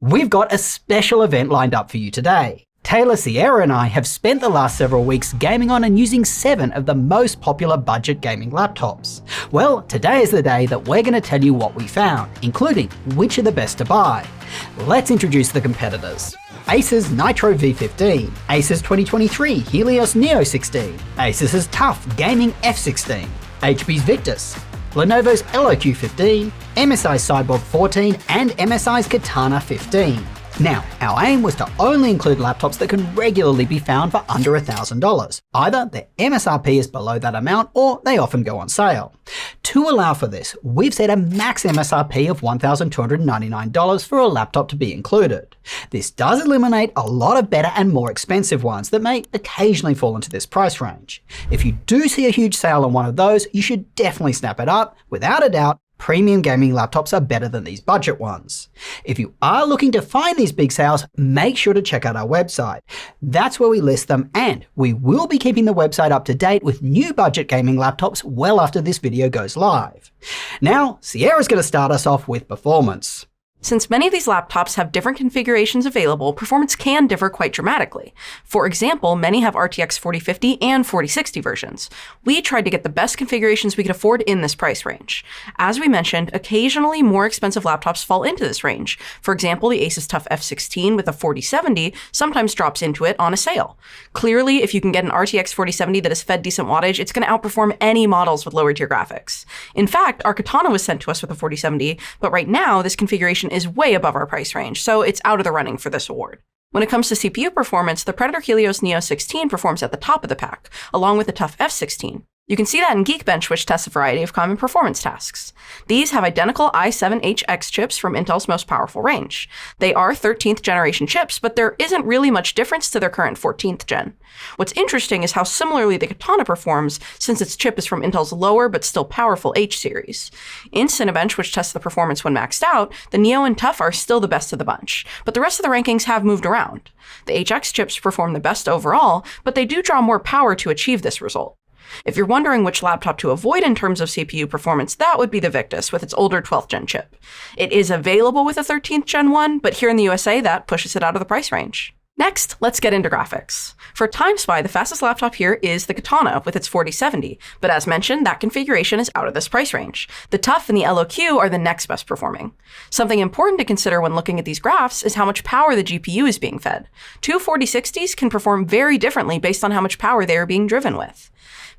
We've got a special event lined up for you today. Taylor, Cierra and I have spent the last several weeks gaming on and using 7 of the most popular budget gaming laptops. Well, today is the day that we're going to tell you what we found, including which are the best to buy. Let's introduce the competitors. Acer's Nitro V15, Acer's 2023 Helios Neo 16, Asus's TUF Gaming F16, HP's Victus, Lenovo's LOQ15, MSI's Cyborg 14 and MSI's Katana 15. Now, our aim was to only include laptops that can regularly be found for under $1,000. Either their MSRP is below that amount or they often go on sale. To allow for this, we've set a max MSRP of $1,299 for a laptop to be included. This does eliminate a lot of better and more expensive ones that may occasionally fall into this price range. If you do see a huge sale on one of those, you should definitely snap it up. Without a doubt, premium gaming laptops are better than these budget ones. If you are looking to find these big sales, make sure to check out our website. That's where we list them, and we will be keeping the website up to date with new budget gaming laptops well after this video goes live. Now, Cierra's going to start us off with performance. Since many of these laptops have different configurations available, performance can differ quite dramatically. For example, many have RTX 4050 and 4060 versions. We tried to get the best configurations we could afford in this price range. As we mentioned, occasionally more expensive laptops fall into this range. For example, the Asus TUF F16 with a 4070 sometimes drops into it on a sale. Clearly, if you can get an RTX 4070 that is fed decent wattage, it's going to outperform any models with lower tier graphics. In fact, our Katana was sent to us with a 4070, but right now this configuration is way above our price range, so it's out of the running for this award. When it comes to CPU performance, the Predator Helios Neo 16 performs at the top of the pack, along with the TUF F16. You can see that in Geekbench, which tests a variety of common performance tasks. These have identical i7HX chips from Intel's most powerful range. They are 13th generation chips, but there isn't really much difference to their current 14th gen. What's interesting is how similarly the Katana performs, since its chip is from Intel's lower but still powerful H series. In Cinebench, which tests the performance when maxed out, the Neo and TUF are still the best of the bunch, but the rest of the rankings have moved around. The HX chips perform the best overall, but they do draw more power to achieve this result. If you're wondering which laptop to avoid in terms of CPU performance, that would be the Victus with its older 12th gen chip. It is available with a 13th gen one, but here in the USA that pushes it out of the price range. Next, let's get into graphics. For TimeSpy, the fastest laptop here is the Katana with its 4070, but as mentioned, that configuration is out of this price range. The TUF and the LOQ are the next best performing. Something important to consider when looking at these graphs is how much power the GPU is being fed. Two 4060s can perform very differently based on how much power they are being driven with.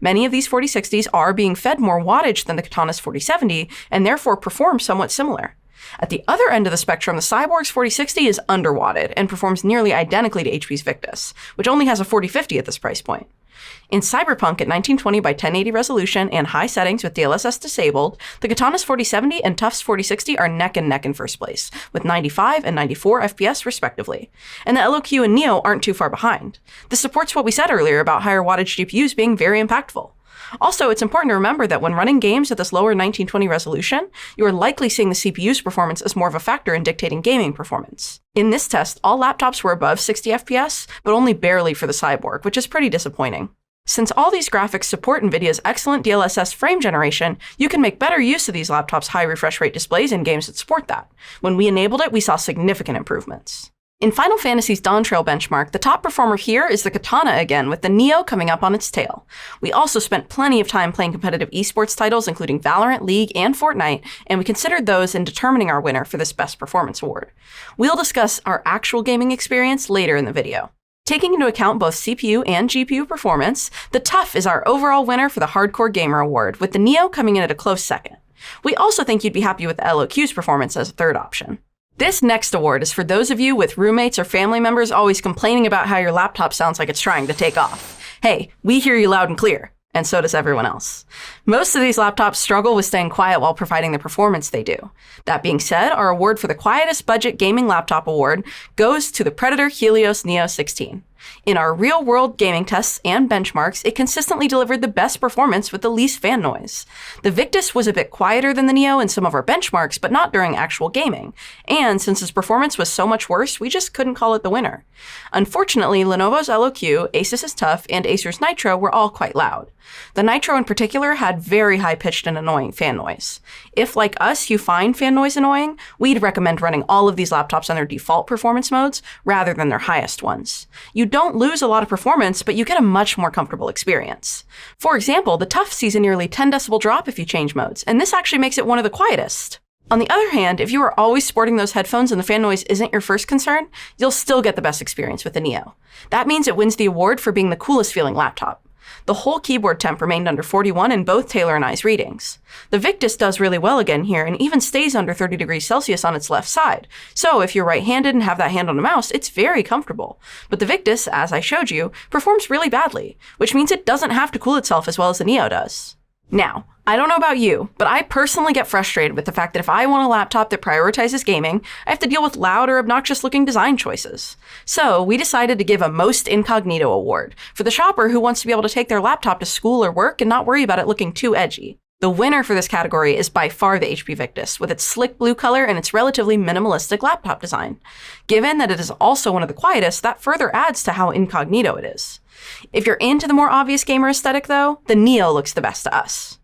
Many of these 4060s are being fed more wattage than the Katana's 4070, and therefore perform somewhat similar. At the other end of the spectrum, the Cyborg's 4060 is underwatted and performs nearly identically to HP's Victus, which only has a 4050 at this price point. In Cyberpunk at 1920 by 1080 resolution and high settings with DLSS disabled, the Katana's 4070 and TUF's 4060 are neck and neck in first place, with 95 and 94 FPS respectively. And the LOQ and Neo aren't too far behind. This supports what we said earlier about higher wattage GPUs being very impactful. Also, it's important to remember that when running games at this lower 1920 resolution, you are likely seeing the CPU's performance as more of a factor in dictating gaming performance. In this test, all laptops were above 60 FPS, but only barely for the Cyborg, which is pretty disappointing. Since all these graphics support NVIDIA's excellent DLSS frame generation, you can make better use of these laptops' high refresh rate displays in games that support that. When we enabled it, we saw significant improvements. In Final Fantasy's Dawntrail benchmark, the top performer here is the Katana again, with the Neo coming up on its tail. We also spent plenty of time playing competitive esports titles, including Valorant, League, and Fortnite, and we considered those in determining our winner for this Best Performance Award. We'll discuss our actual gaming experience later in the video. Taking into account both CPU and GPU performance, the TUF is our overall winner for the Hardcore Gamer Award, with the Neo coming in at a close second. We also think you'd be happy with the LOQ's performance as a third option. This next award is for those of you with roommates or family members always complaining about how your laptop sounds like it's trying to take off. Hey, we hear you loud and clear, and so does everyone else. Most of these laptops struggle with staying quiet while providing the performance they do. That being said, our award for the quietest budget gaming laptop award goes to the Predator Helios Neo 16. In our real-world gaming tests and benchmarks, it consistently delivered the best performance with the least fan noise. The Victus was a bit quieter than the Neo in some of our benchmarks, but not during actual gaming. And since its performance was so much worse, we just couldn't call it the winner. Unfortunately, Lenovo's LOQ, Asus's TUF, and Acer's Nitro were all quite loud. The Nitro in particular had very high-pitched and annoying fan noise. If, like us, you find fan noise annoying, we'd recommend running all of these laptops on their default performance modes rather than their highest ones. You don't lose a lot of performance, but you get a much more comfortable experience. For example, the TUF sees a nearly 10 decibel drop if you change modes, and this actually makes it one of the quietest. On the other hand, if you are always sporting those headphones and the fan noise isn't your first concern, you'll still get the best experience with the Neo. That means it wins the award for being the coolest feeling laptop. The whole keyboard temp remained under 41 in both Taylor and I's readings. The Victus does really well again here and even stays under 30 degrees Celsius on its left side. So if you're right-handed and have that hand on the mouse, it's very comfortable. But the Victus, as I showed you, performs really badly, which means it doesn't have to cool itself as well as the Neo does. Now, I don't know about you, but I personally get frustrated with the fact that if I want a laptop that prioritizes gaming, I have to deal with loud or obnoxious-looking design choices. So we decided to give a Most Incognito award for the shopper who wants to be able to take their laptop to school or work and not worry about it looking too edgy. The winner for this category is by far the HP Victus, with its slick blue color and its relatively minimalistic laptop design. Given that it is also one of the quietest, that further adds to how incognito it is. If you're into the more obvious gamer aesthetic though, the Neo looks the best to us.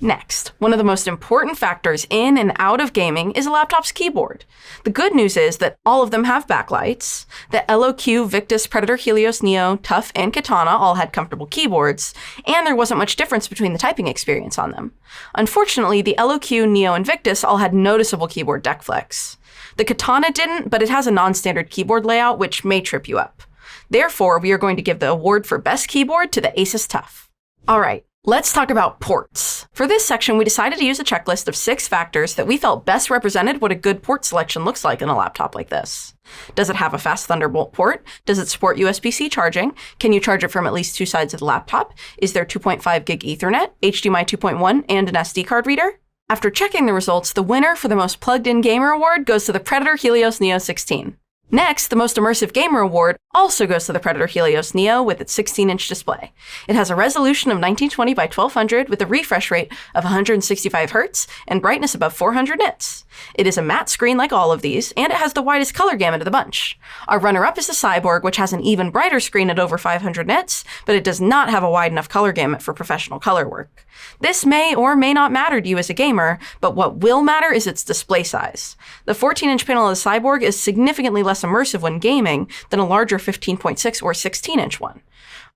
Next, one of the most important factors in and out of gaming is a laptop's keyboard. The good news is that all of them have backlights, the LOQ, Victus, Predator, Helios, Neo, TUF, and Katana all had comfortable keyboards, and there wasn't much difference between the typing experience on them. Unfortunately, the LOQ, Neo, and Victus all had noticeable keyboard deck flex. The Katana didn't, but it has a non-standard keyboard layout which may trip you up. Therefore, we are going to give the award for best keyboard to the Asus TUF. Alright, let's talk about ports. For this section, we decided to use a checklist of 6 factors that we felt best represented what a good port selection looks like in a laptop like this. Does it have a fast Thunderbolt port? Does it support USB-C charging? Can you charge it from at least 2 sides of the laptop? Is there 2.5 gig Ethernet, HDMI 2.1, and an SD card reader? After checking the results, the winner for the most plugged-in gamer award goes to the Predator Helios Neo 16. Next, the most immersive gamer award also goes to the Predator Helios Neo with its 16-inch display. It has a resolution of 1920 by 1200 with a refresh rate of 165 Hz and brightness above 400 nits. It is a matte screen like all of these, and it has the widest color gamut of the bunch. Our runner-up is the Cyborg, which has an even brighter screen at over 500 nits, but it does not have a wide enough color gamut for professional color work. This may or may not matter to you as a gamer, but what will matter is its display size. The 14-inch panel of the Cyborg is significantly less immersive when gaming than a larger 15.6 or 16-inch one.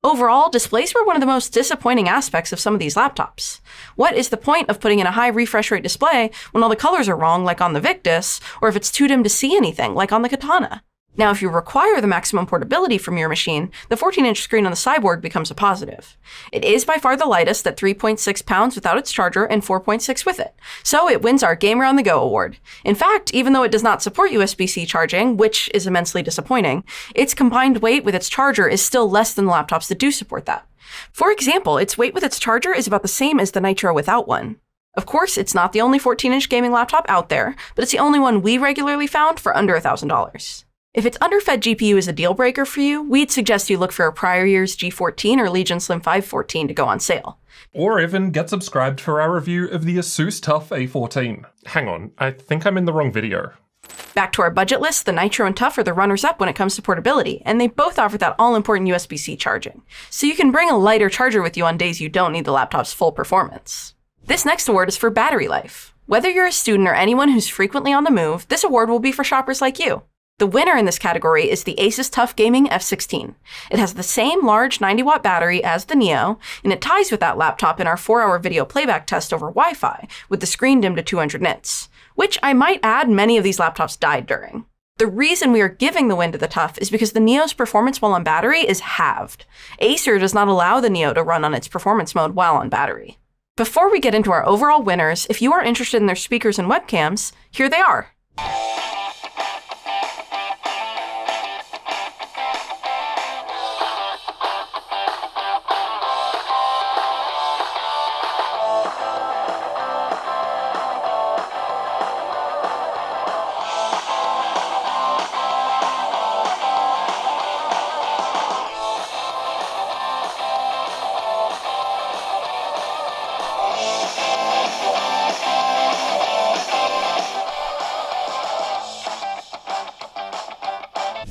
Overall, displays were one of the most disappointing aspects of some of these laptops. What is the point of putting in a high refresh rate display when all the colors are wrong, like on the Victus, or if it's too dim to see anything, like on the Katana? Now, if you require the maximum portability from your machine, the 14-inch screen on the Cyborg becomes a positive. It is by far the lightest at 3.6 pounds without its charger and 4.6 with it, so it wins our Gamer on the Go award. In fact, even though it does not support USB-C charging, which is immensely disappointing, its combined weight with its charger is still less than the laptops that do support that. For example, its weight with its charger is about the same as the Nitro without one. Of course, it's not the only 14-inch gaming laptop out there, but it's the only one we regularly found for under $1,000. If its underfed GPU is a deal breaker for you, we'd suggest you look for a prior year's G14 or Legion Slim 514 to go on sale. Or even get subscribed for our review of the Asus TUF A14. Hang on, I think I'm in the wrong video. Back to our budget list, the Nitro and TUF are the runners-up when it comes to portability, and they both offer that all-important USB-C charging. So you can bring a lighter charger with you on days you don't need the laptop's full performance. This next award is for battery life. Whether you're a student or anyone who's frequently on the move, this award will be for shoppers like you. The winner in this category is the Asus TUF Gaming F16. It has the same large 90-watt battery as the Neo, and it ties with that laptop in our 4-hour video playback test over Wi-Fi, with the screen dimmed to 200 nits, which I might add many of these laptops died during. The reason we are giving the win to the TUF is because the Neo's performance while on battery is halved. Acer does not allow the Neo to run on its performance mode while on battery. Before we get into our overall winners, if you are interested in their speakers and webcams, here they are.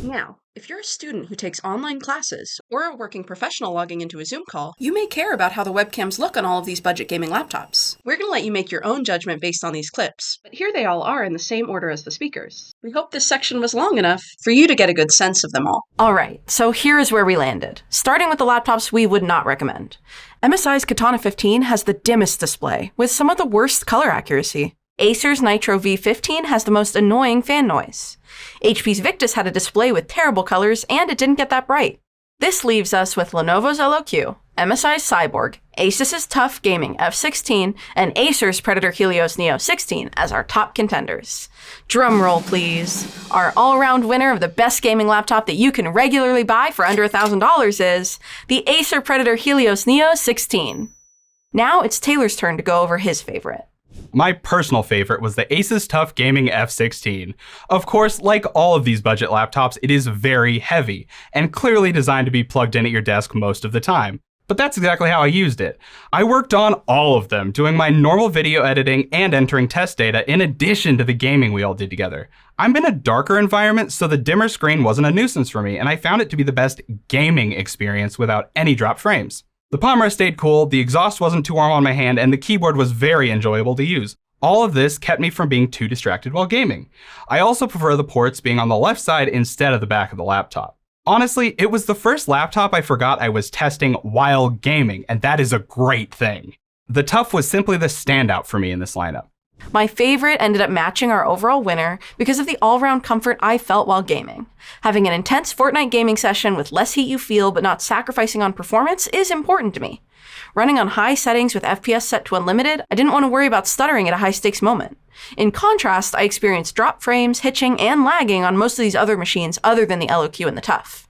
Now, if you're a student who takes online classes or a working professional logging into a Zoom call, you may care about how the webcams look on all of these budget gaming laptops. We're going to let you make your own judgment based on these clips, but here they all are in the same order as the speakers. We hope this section was long enough for you to get a good sense of them all. Alright, so here is where we landed. Starting with the laptops we would not recommend. MSI's Katana 15 has the dimmest display, with some of the worst color accuracy. Acer's Nitro V15 has the most annoying fan noise. HP's Victus had a display with terrible colors, and it didn't get that bright. This leaves us with Lenovo's LOQ, MSI's Cyborg, Asus's Tough Gaming F16, and Acer's Predator Helios Neo 16 as our top contenders. Drumroll, please. Our all-around winner of the best gaming laptop that you can regularly buy for under $1,000 is the Acer Predator Helios Neo 16. Now it's Taylor's turn to go over his favorite. My personal favorite was the Asus Tough Gaming F16. Of course, like all of these budget laptops, it is very heavy, and clearly designed to be plugged in at your desk most of the time. But that's exactly how I used it. I worked on all of them, doing my normal video editing and entering test data in addition to the gaming we all did together. I'm in a darker environment, so the dimmer screen wasn't a nuisance for me, and I found it to be the best gaming experience without any drop frames. The palm rest stayed cool, the exhaust wasn't too warm on my hand, and the keyboard was very enjoyable to use. All of this kept me from being too distracted while gaming. I also prefer the ports being on the left side instead of the back of the laptop. Honestly, it was the first laptop I forgot I was testing while gaming, and that is a great thing. The Tough was simply the standout for me in this lineup. My favorite ended up matching our overall winner because of the all-round comfort I felt while gaming. Having an intense Fortnite gaming session with less heat you feel but not sacrificing on performance is important to me. Running on high settings with FPS set to unlimited, I didn't want to worry about stuttering at a high-stakes moment. In contrast, I experienced drop frames, hitching, and lagging on most of these other machines other than the LOQ and the Tough.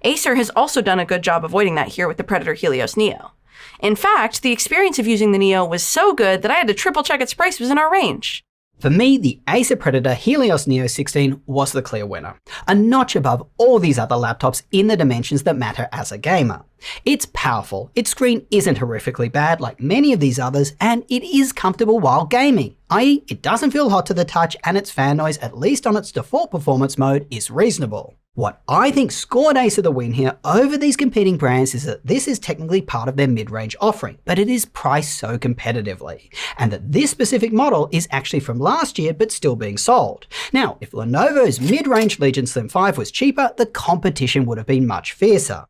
Acer has also done a good job avoiding that here with the Predator Helios Neo. In fact, the experience of using the Neo was so good that I had to triple check its price was in our range. For me, the Acer Predator Helios Neo 16 was the clear winner, a notch above all these other laptops in the dimensions that matter as a gamer. It's powerful, its screen isn't horrifically bad like many of these others, and it is comfortable while gaming, i.e. it doesn't feel hot to the touch and its fan noise, at least on its default performance mode, is reasonable. What I think scored Acer the win here over these competing brands is that this is technically part of their mid-range offering, but it is priced so competitively, and that this specific model is actually from last year but still being sold. Now, if Lenovo's mid-range Legion Slim 5 was cheaper, the competition would have been much fiercer.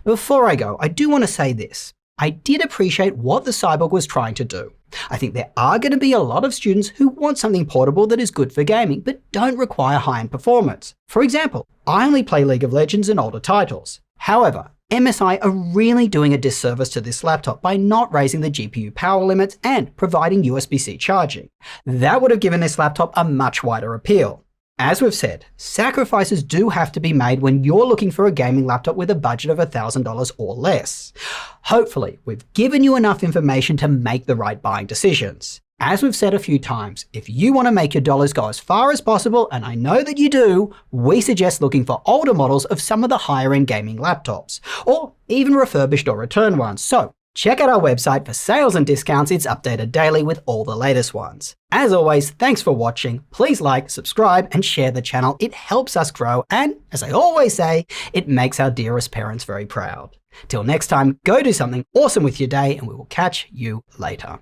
Before I go, I do want to say this. I did appreciate what the Cyborg was trying to do. I think there are going to be a lot of students who want something portable that is good for gaming, but don't require high-end performance. For example, I only play League of Legends and older titles. However, MSI are really doing a disservice to this laptop by not raising the GPU power limits and providing USB-C charging. That would have given this laptop a much wider appeal. As we've said, sacrifices do have to be made when you're looking for a gaming laptop with a budget of $1,000 or less. Hopefully, we've given you enough information to make the right buying decisions. As we've said a few times, if you want to make your dollars go as far as possible, and I know that you do, we suggest looking for older models of some of the higher-end gaming laptops, or even refurbished or returned ones. So check out our website for sales and discounts. It's updated daily with all the latest ones. As always, thanks for watching. Please like, subscribe, and share the channel. It helps us grow, and as I always say, it makes our dearest parents very proud. Till next time, go do something awesome with your day, and we will catch you later.